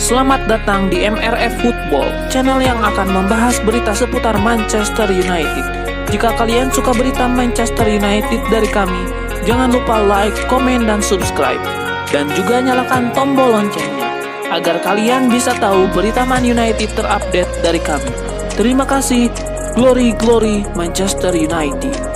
Selamat datang di MRF Football, channel yang akan membahas berita seputar Manchester United. Jika kalian suka berita Manchester United dari kami, jangan lupa like, komen, dan subscribe. Dan juga nyalakan tombol loncengnya, agar kalian bisa tahu berita Man United terupdate dari kami. Terima kasih, Glory Glory Manchester United.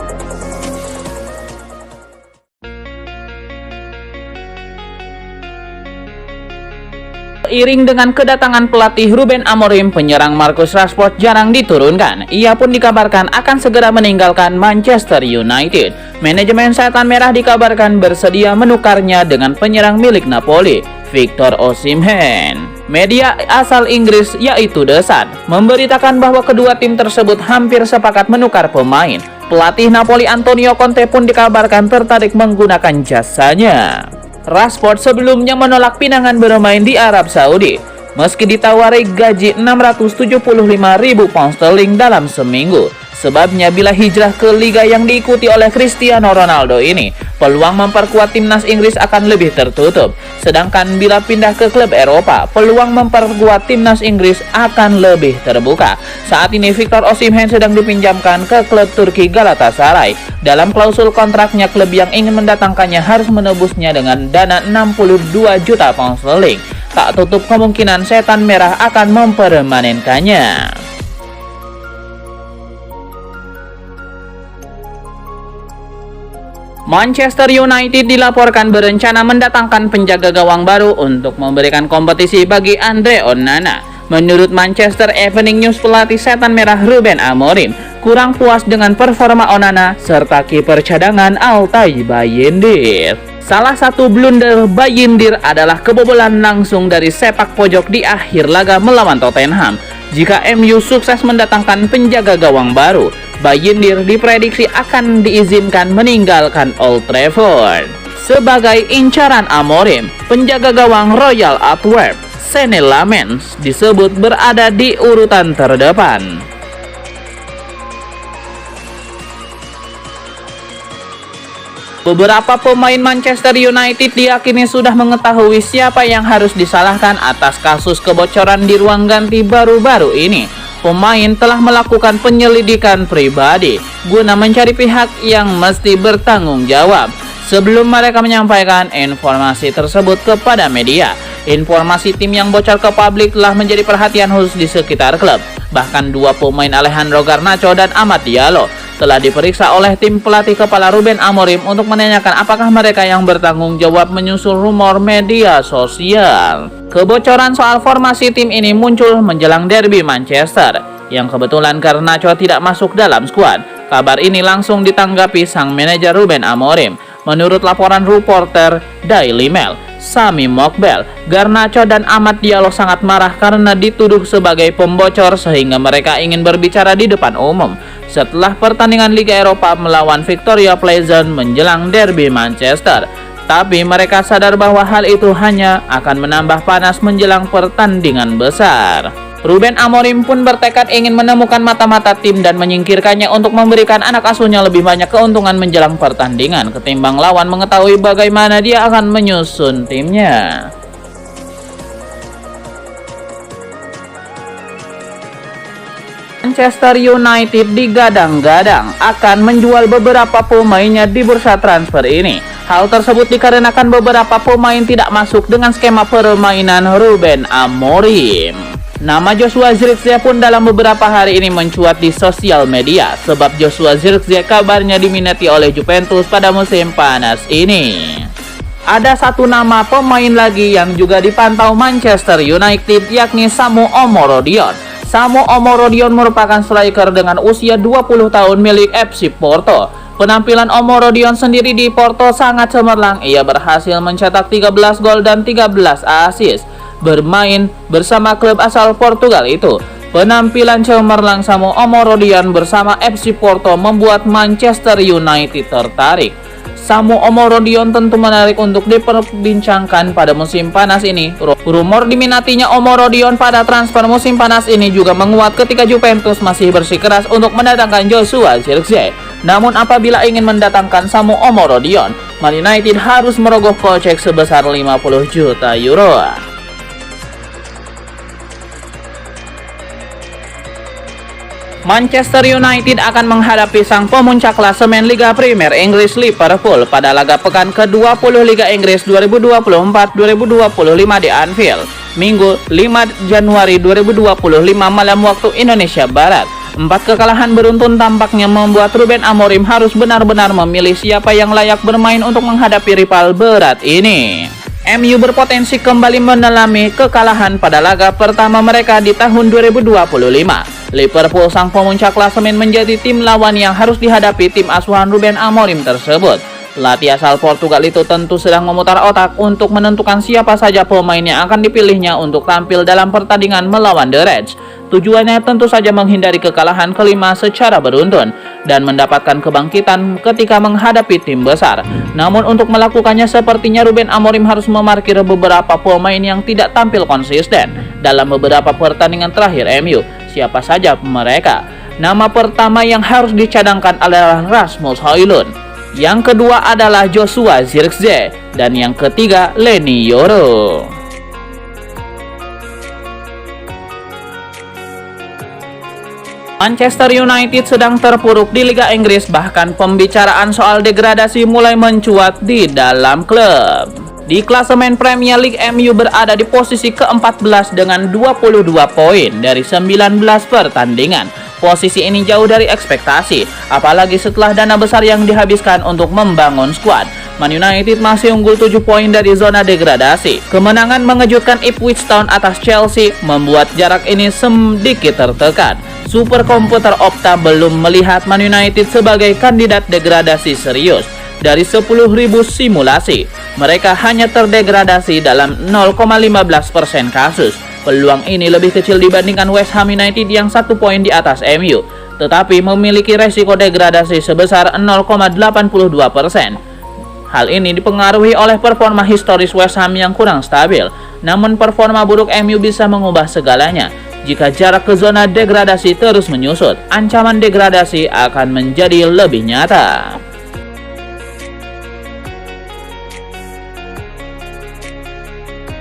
Seiring dengan kedatangan pelatih Ruben Amorim, penyerang Marcus Rashford jarang diturunkan. Ia pun dikabarkan akan segera meninggalkan Manchester United. Manajemen Setan Merah dikabarkan bersedia menukarnya dengan penyerang milik Napoli, Victor Osimhen. Media asal Inggris yaitu The Sun memberitakan bahwa kedua tim tersebut hampir sepakat menukar pemain. Pelatih Napoli Antonio Conte pun dikabarkan tertarik menggunakan jasanya. Rashford sebelumnya menolak pinangan bermain di Arab Saudi meski ditawari gaji 675.000 pound sterling dalam seminggu. Sebabnya bila hijrah ke liga yang diikuti oleh Cristiano Ronaldo ini, peluang memperkuat timnas Inggris akan lebih tertutup. Sedangkan bila pindah ke klub Eropa, peluang memperkuat timnas Inggris akan lebih terbuka. Saat ini Victor Osimhen sedang dipinjamkan ke klub Turki Galatasaray. Dalam klausul kontraknya, klub yang ingin mendatangkannya harus menebusnya dengan dana 62 juta pound sterling. Tak tutup kemungkinan Setan Merah akan mempermanenkannya. Manchester United dilaporkan berencana mendatangkan penjaga gawang baru untuk memberikan kompetisi bagi Andre Onana. Menurut Manchester Evening News, pelatih Setan Merah Ruben Amorim kurang puas dengan performa Onana serta kiper cadangan Altay Bayindir. Salah satu blunder Bayindir adalah kebobolan langsung dari sepak pojok di akhir laga melawan Tottenham. Jika MU sukses mendatangkan penjaga gawang baru, Bayindir diprediksi akan diizinkan meninggalkan Old Trafford. Sebagai incaran Amorim, penjaga gawang Royal Antwerp, Senne Lammens, disebut berada di urutan terdepan. Beberapa pemain Manchester United diyakini sudah mengetahui siapa yang harus disalahkan atas kasus kebocoran di ruang ganti baru-baru ini. Pemain telah melakukan penyelidikan pribadi guna mencari pihak yang mesti bertanggung jawab sebelum mereka menyampaikan informasi tersebut kepada media. Informasi tim yang bocor ke publik telah menjadi perhatian khusus di sekitar klub. Bahkan dua pemain Alejandro Garnacho dan Amad Diallo telah diperiksa oleh tim pelatih kepala Ruben Amorim untuk menanyakan apakah mereka yang bertanggung jawab menyusul rumor media sosial. Kebocoran soal formasi tim ini muncul menjelang derby Manchester, yang kebetulan Garnacho tidak masuk dalam skuad. Kabar ini langsung ditanggapi sang manajer Ruben Amorim. Menurut laporan reporter Daily Mail, Sami Mokbel, Garnacho dan Amad Diallo sangat marah karena dituduh sebagai pembocor sehingga mereka ingin berbicara di depan umum setelah pertandingan Liga Eropa melawan Victoria Pleasant menjelang derby Manchester. Tapi mereka sadar bahwa hal itu hanya akan menambah panas menjelang pertandingan besar. Ruben Amorim pun bertekad ingin menemukan mata-mata tim dan menyingkirkannya untuk memberikan anak asuhnya lebih banyak keuntungan menjelang pertandingan ketimbang lawan mengetahui bagaimana dia akan menyusun timnya. Manchester United digadang-gadang akan menjual beberapa pemainnya di bursa transfer ini. Hal tersebut dikarenakan beberapa pemain tidak masuk dengan skema permainan Ruben Amorim. Nama Joshua Zirkzee pun dalam beberapa hari ini mencuat di sosial media sebab Joshua Zirkzee kabarnya diminati oleh Juventus pada musim panas ini. Ada satu nama pemain lagi yang juga dipantau Manchester United, yakni Samu Omorodion. Samu Omorodion merupakan striker dengan usia 20 tahun milik FC Porto. Penampilan Omorodion sendiri di Porto sangat cemerlang. Ia berhasil mencetak 13 gol dan 13 assist bermain bersama klub asal Portugal itu. Penampilan cemerlang Samu Omorodion bersama FC Porto membuat Manchester United tertarik. Samu Omorodion tentu menarik untuk diperbincangkan pada musim panas ini. Rumor diminatinya Omorodion pada transfer musim panas ini juga menguat ketika Juventus masih bersikeras untuk mendatangkan Joshua Zirkzee. Namun apabila ingin mendatangkan Samu Omorodion, Man United harus merogoh kocek sebesar 50 juta euro. Manchester United akan menghadapi sang pemuncak klasemen Liga Premier Inggris Liverpool pada laga pekan ke-20 Liga Inggris 2024-2025 di Anfield, Minggu 5 Januari 2025 malam waktu Indonesia Barat. 4 kekalahan beruntun tampaknya membuat Ruben Amorim harus benar-benar memilih siapa yang layak bermain untuk menghadapi rival berat ini. MU berpotensi kembali mengalami kekalahan pada laga pertama mereka di tahun 2025. Liverpool sang pemuncak klasemen menjadi tim lawan yang harus dihadapi tim asuhan Ruben Amorim tersebut. Pelatih asal Portugal itu tentu sedang memutar otak untuk menentukan siapa saja pemain yang akan dipilihnya untuk tampil dalam pertandingan melawan The Reds. Tujuannya tentu saja menghindari kekalahan kelima secara beruntun dan mendapatkan kebangkitan ketika menghadapi tim besar. Namun untuk melakukannya sepertinya Ruben Amorim harus memarkir beberapa pemain yang tidak tampil konsisten dalam beberapa pertandingan terakhir MU. Siapa saja mereka? Nama pertama yang harus dicadangkan adalah Rasmus Højlund. Yang kedua adalah Joshua Zirkzee dan yang ketiga Leny Yoro. Manchester United sedang terpuruk di Liga Inggris, bahkan pembicaraan soal degradasi mulai mencuat di dalam klub. Di klasemen Premier League, MU berada di posisi ke-14 dengan 22 poin dari 19 pertandingan. Posisi ini jauh dari ekspektasi, apalagi setelah dana besar yang dihabiskan untuk membangun skuad. Man United masih unggul 7 poin dari zona degradasi. Kemenangan mengejutkan Ipswich Town atas Chelsea membuat jarak ini sedikit tertekan. Super komputer Opta belum melihat Man United sebagai kandidat degradasi serius. Dari 10.000 simulasi, mereka hanya terdegradasi dalam 0,15% kasus. Peluang ini lebih kecil dibandingkan West Ham United yang 1 poin di atas MU, tetapi memiliki resiko degradasi sebesar 0,82%. Hal ini dipengaruhi oleh performa historis West Ham yang kurang stabil. Namun performa buruk MU bisa mengubah segalanya. Jika jarak ke zona degradasi terus menyusut, ancaman degradasi akan menjadi lebih nyata.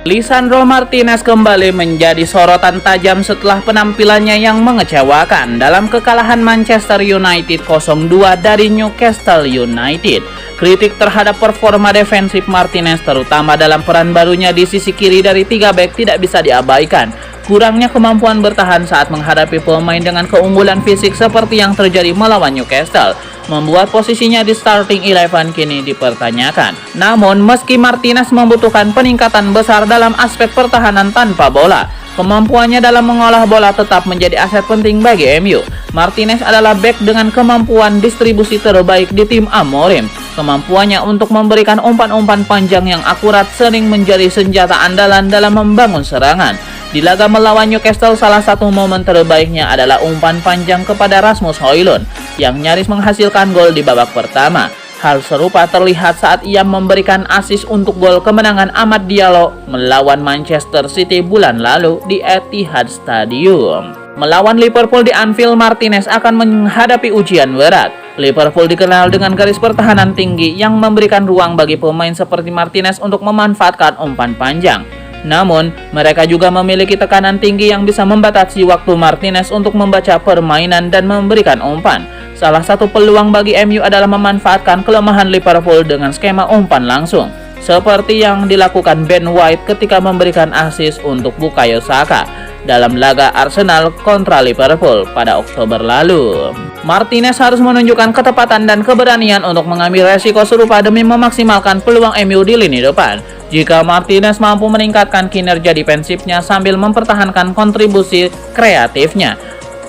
Lisandro Martinez kembali menjadi sorotan tajam setelah penampilannya yang mengecewakan dalam kekalahan Manchester United 0-2 dari Newcastle United. Kritik terhadap performa defensif Martinez terutama dalam peran barunya di sisi kiri dari 3 bek tidak bisa diabaikan. Kurangnya kemampuan bertahan saat menghadapi pemain dengan keunggulan fisik seperti yang terjadi melawan Newcastle membuat posisinya di starting 11 kini dipertanyakan. Namun meski Martinez membutuhkan peningkatan besar dalam aspek pertahanan tanpa bola, kemampuannya dalam mengolah bola tetap menjadi aset penting bagi MU. Martinez adalah bek dengan kemampuan distribusi terbaik di tim Amorim. Kemampuannya untuk memberikan umpan-umpan panjang yang akurat sering menjadi senjata andalan dalam membangun serangan. Di laga melawan Newcastle, salah satu momen terbaiknya adalah umpan panjang kepada Rasmus Højlund yang nyaris menghasilkan gol di babak pertama. Hal serupa terlihat saat ia memberikan assist untuk gol kemenangan Amad Diallo melawan Manchester City bulan lalu di Etihad Stadium. Melawan Liverpool di Anfield, Martinez akan menghadapi ujian berat. Liverpool dikenal dengan garis pertahanan tinggi yang memberikan ruang bagi pemain seperti Martinez untuk memanfaatkan umpan panjang. Namun, mereka juga memiliki tekanan tinggi yang bisa membatasi waktu Martinez untuk membaca permainan dan memberikan umpan. Salah satu peluang bagi MU adalah memanfaatkan kelemahan Liverpool dengan skema umpan langsung, seperti yang dilakukan Ben White ketika memberikan assist untuk Bukayo Saka dalam laga Arsenal kontra Liverpool pada Oktober lalu. Martinez harus menunjukkan ketepatan dan keberanian untuk mengambil resiko serupa demi memaksimalkan peluang MU di lini depan. Jika Martinez mampu meningkatkan kinerja defensifnya sambil mempertahankan kontribusi kreatifnya,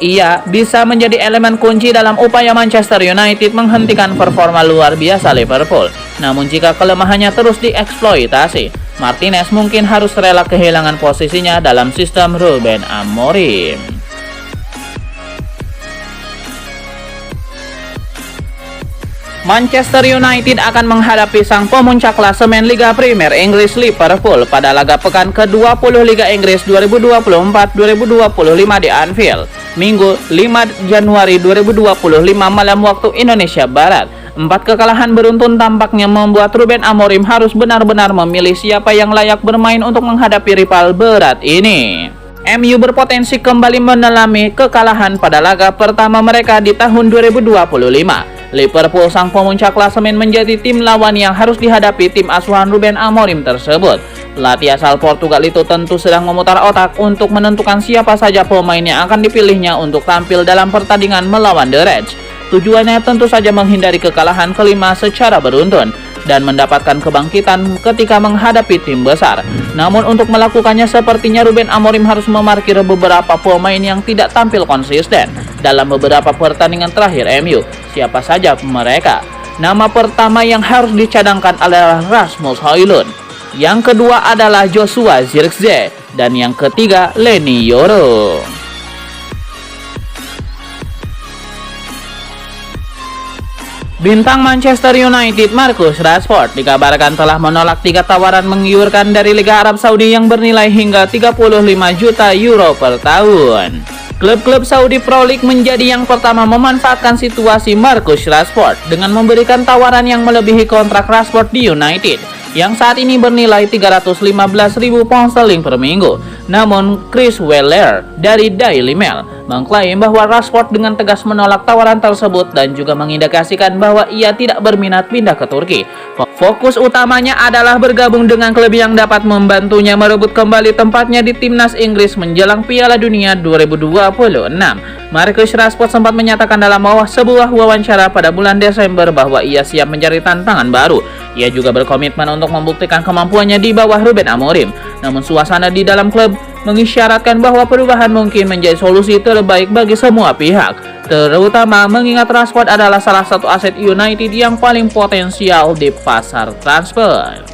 ia bisa menjadi elemen kunci dalam upaya Manchester United menghentikan performa luar biasa Liverpool. Namun jika kelemahannya terus dieksploitasi, Martinez mungkin harus rela kehilangan posisinya dalam sistem Ruben Amorim. Manchester United akan menghadapi sang pemuncak klasemen Liga Premier Inggris Liverpool pada laga pekan ke-20 Liga Inggris 2024-2025 di Anfield, Minggu 5 Januari 2025 malam waktu Indonesia Barat. 4 kekalahan beruntun tampaknya membuat Ruben Amorim harus benar-benar memilih siapa yang layak bermain untuk menghadapi rival berat ini. MU berpotensi kembali mengalami kekalahan pada laga pertama mereka di tahun 2025. Liverpool sang pemuncak klasemen menjadi tim lawan yang harus dihadapi tim asuhan Ruben Amorim tersebut. Pelatih asal Portugal itu tentu sedang memutar otak untuk menentukan siapa saja pemain yang akan dipilihnya untuk tampil dalam pertandingan melawan The Reds. Tujuannya tentu saja menghindari kekalahan kelima secara beruntun dan mendapatkan kebangkitan ketika menghadapi tim besar. Namun untuk melakukannya sepertinya Ruben Amorim harus memarkir beberapa pemain yang tidak tampil konsisten dalam beberapa pertandingan terakhir MU. Siapa saja mereka? Nama pertama yang harus dicadangkan adalah Rasmus Højlund. Yang kedua adalah Joshua Zirkzee dan yang ketiga Leny Yoro. Bintang Manchester United Marcus Rashford dikabarkan telah menolak 3 tawaran menggiurkan dari Liga Arab Saudi yang bernilai hingga 35 juta euro per tahun. Klub-klub Saudi Pro League menjadi yang pertama memanfaatkan situasi Marcus Rashford dengan memberikan tawaran yang melebihi kontrak Rashford di United yang saat ini bernilai 315.000 pound sterling per minggu. Namun Chris Weller dari Daily Mail mengklaim bahwa Rashford dengan tegas menolak tawaran tersebut dan juga mengindikasikan bahwa ia tidak berminat pindah ke Turki. Fokus utamanya adalah bergabung dengan klub yang dapat membantunya merebut kembali tempatnya di timnas Inggris menjelang Piala Dunia 2026. Marcus Rashford sempat menyatakan dalam sebuah wawancara pada bulan Desember bahwa ia siap mencari tantangan baru. Ia juga berkomitmen untuk membuktikan kemampuannya di bawah Ruben Amorim. Namun suasana di dalam klub mengisyaratkan bahwa perubahan mungkin menjadi solusi terbaik bagi semua pihak, terutama mengingat Rashford adalah salah satu aset United yang paling potensial di pasar transfer.